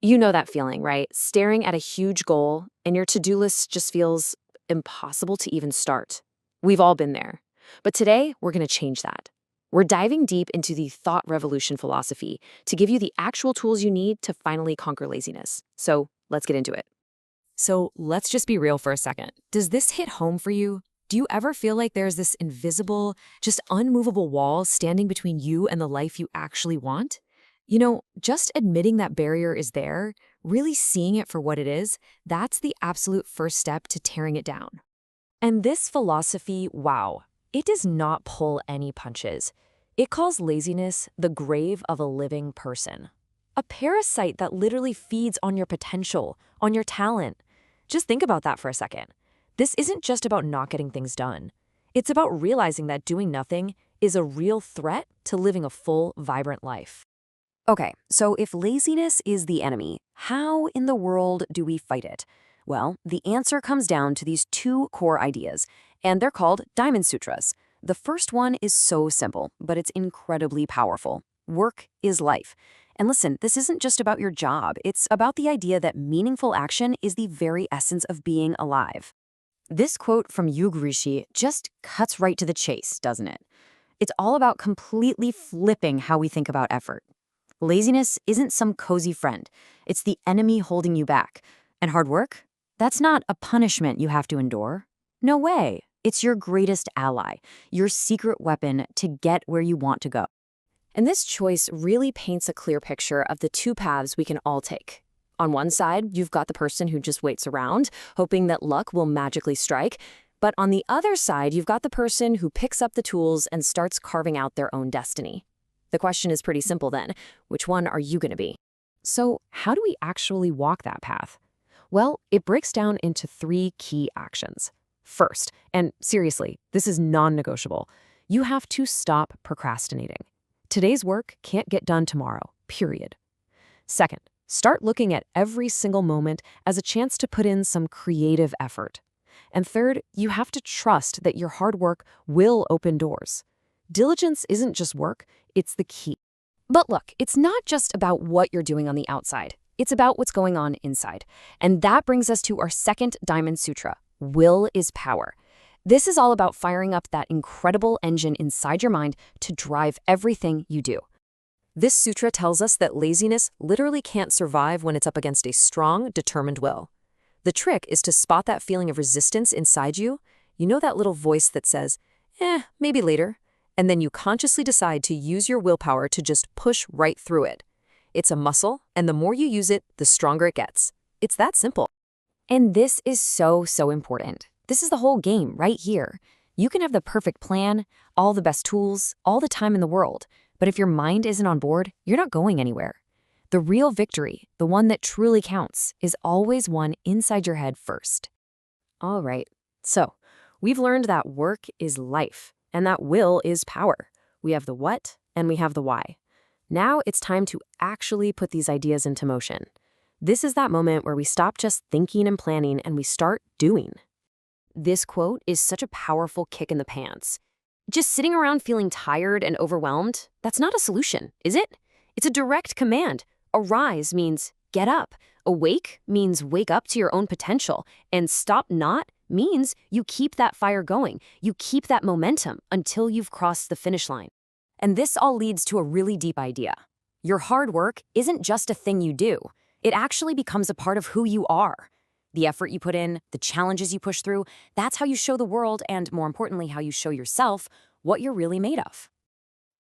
You know that feeling, right? Staring at a huge goal and your to-do list just feels impossible to even start. We've all been there. But today, we're going to change that. We're diving deep into the thought revolution philosophy to give you the actual tools you need to finally conquer laziness. So let's get into it. So let's just be real for a second. Does this hit home for you? Do you ever feel like there's this invisible, just unmovable wall standing between you and the life you actually want? Just admitting that barrier is there, really seeing it for what it is, that's the absolute first step to tearing it down. And this philosophy, wow, it does not pull any punches. It calls laziness the grave of a living person. A parasite that literally feeds on your potential, on your talent. Just think about that for a second. This isn't just about not getting things done. It's about realizing that doing nothing is a real threat to living a full, vibrant life. Okay, so if laziness is the enemy, how in the world do we fight it? Well, the answer comes down to these two core ideas, and they're called Diamond Sutras. The first one is so simple, but it's incredibly powerful. Work is life. And listen, this isn't just about your job. It's about the idea that meaningful action is the very essence of being alive. This quote from Yug Rishi just cuts right to the chase, doesn't it? It's all about completely flipping how we think about effort. Laziness isn't some cozy friend. It's the enemy holding you back. And hard work? That's not a punishment you have to endure. No way. It's your greatest ally, your secret weapon to get where you want to go. And this choice really paints a clear picture of the two paths we can all take. On one side, you've got the person who just waits around, hoping that luck will magically strike. But on the other side, you've got the person who picks up the tools and starts carving out their own destiny. The question is pretty simple then. Which one are you going to be? So how do we actually walk that path? Well, it breaks down into three key actions. First, and seriously, this is non-negotiable, you have to stop procrastinating. Today's work can't get done tomorrow, period. Second, start looking at every single moment as a chance to put in some creative effort. And third, you have to trust that your hard work will open doors. Diligence isn't just work, it's the key. But look, it's not just about what you're doing on the outside. It's about what's going on inside. And that brings us to our second Diamond Sutra, will is power. This is all about firing up that incredible engine inside your mind to drive everything you do. This sutra tells us that laziness literally can't survive when it's up against a strong, determined will. The trick is to spot that feeling of resistance inside you. You know that little voice that says, maybe later. And then you consciously decide to use your willpower to just push right through it. It's a muscle, and the more you use it, the stronger it gets. It's that simple. And this is so, so important. This is the whole game right here. You can have the perfect plan, all the best tools, all the time in the world, but if your mind isn't on board, you're not going anywhere. The real victory, the one that truly counts, is always won inside your head first. All right, so we've learned that work is life. And that will is power. We have the what and we have the why. Now it's time to actually put these ideas into motion. This is that moment where we stop just thinking and planning and we start doing. This quote is such a powerful kick in the pants. Just sitting around feeling tired and overwhelmed, that's not a solution, is it? It's a direct command. Arise means get up. Awake means wake up to your own potential. And stop not means you keep that fire going. You keep that momentum until you've crossed the finish line. And this all leads to a really deep idea. Your hard work isn't just a thing you do. It actually becomes a part of who you are. The effort you put in, the challenges you push through, that's how you show the world and, more importantly, how you show yourself what you're really made of.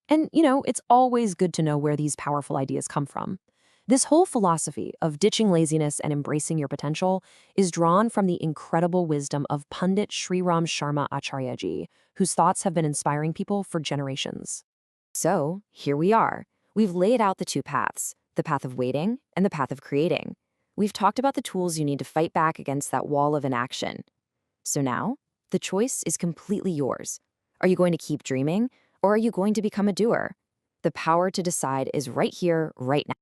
And, it's always good to know where these powerful ideas come from. This whole philosophy of ditching laziness and embracing your potential is drawn from the incredible wisdom of Pundit Sri Ram Sharma Acharya-ji, whose thoughts have been inspiring people for generations. So, here we are. We've laid out the two paths, the path of waiting and the path of creating. We've talked about the tools you need to fight back against that wall of inaction. So now, the choice is completely yours. Are you going to keep dreaming, or are you going to become a doer? The power to decide is right here, right now.